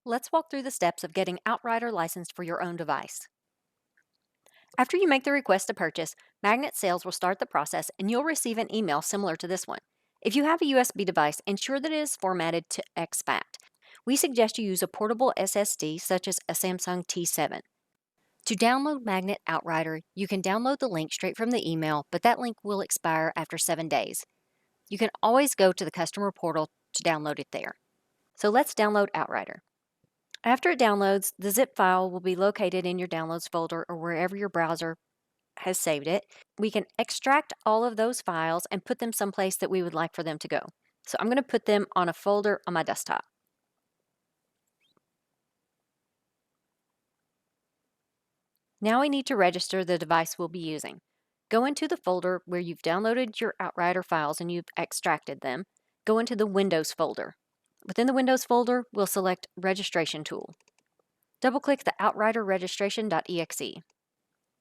Let's walk through the steps of getting Outrider licensed for your own device. After you make the request to purchase, Magnet Sales will start the process and you'll receive an email similar to this one. If you have a USB device, ensure that it is formatted to exFAT. We suggest you use a portable SSD such as a Samsung T7. To download Magnet Outrider, you can download the link straight from the email, but that link will expire after 7 days. You can always go to the customer portal to download it there. So let's download Outrider. After it downloads, the zip file will be located in your downloads folder or wherever your browser has saved it. We can extract all of those files and put them someplace that we would like for them to go. So I'm going to put them on a folder on my desktop. Now we need to register the device we'll be using. Go into the folder where you've downloaded your Outrider files and you've extracted them. Go into the Windows folder. Within the Windows folder, we'll select Registration Tool. Double-click the Outrider registration.exe.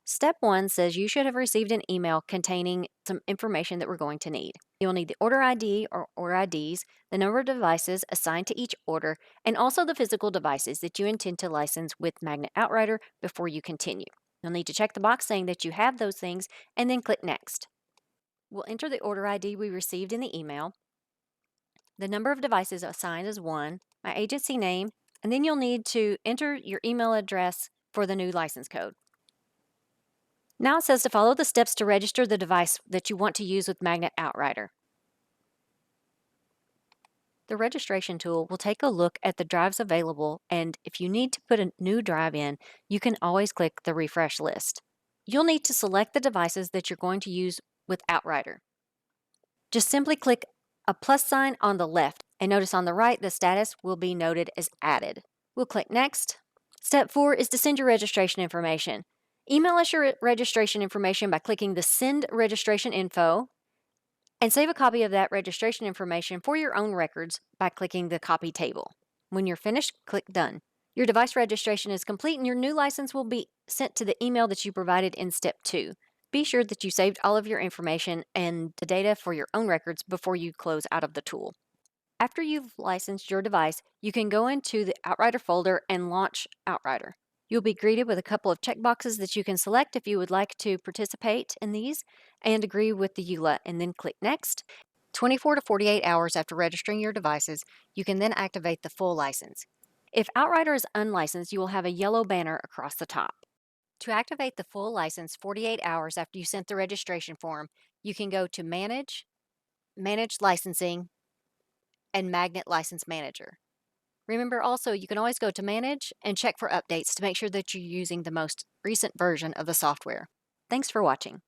Step 1 says you should have received an email containing some information that we're going to need. You'll need the order ID or order IDs, the number of devices assigned to each order, and also the physical devices that you intend to license with Magnet Outrider before you continue. You'll need to check the box saying that you have those things and then click Next. We'll enter the order ID we received in the email, the number of devices assigned is 1, my agency name, and then you'll need to enter your email address for the new license code. Now it says to follow the steps to register the device that you want to use with Magnet Outrider. The registration tool will take a look at the drives available, and if you need to put a new drive in, you can always click the refresh list. You'll need to select the devices that you're going to use with Outrider. Just simply click a plus sign on the left, and notice on the right the status will be noted as added. We'll click Next. Step 4 is to send your registration information. Email us your registration information by clicking the Send Registration Info and save a copy of that registration information for your own records by clicking the Copy table. When you're finished, click Done. Your device registration is complete and your new license will be sent to the email that you provided in Step 2. Be sure that you saved all of your information and the data for your own records before you close out of the tool. After you've licensed your device, you can go into the Outrider folder and launch Outrider. You'll be greeted with a couple of checkboxes that you can select if you would like to participate in these and agree with the EULA, and then click Next. 24 to 48 hours after registering your devices, you can then activate the full license. If Outrider is unlicensed, you will have a yellow banner across the top. To activate the full license 48 hours after you sent the registration form, you can go to Manage, Manage Licensing, and Magnet License Manager. Remember also, you can always go to Manage and check for updates to make sure that you're using the most recent version of the software. Thanks for watching.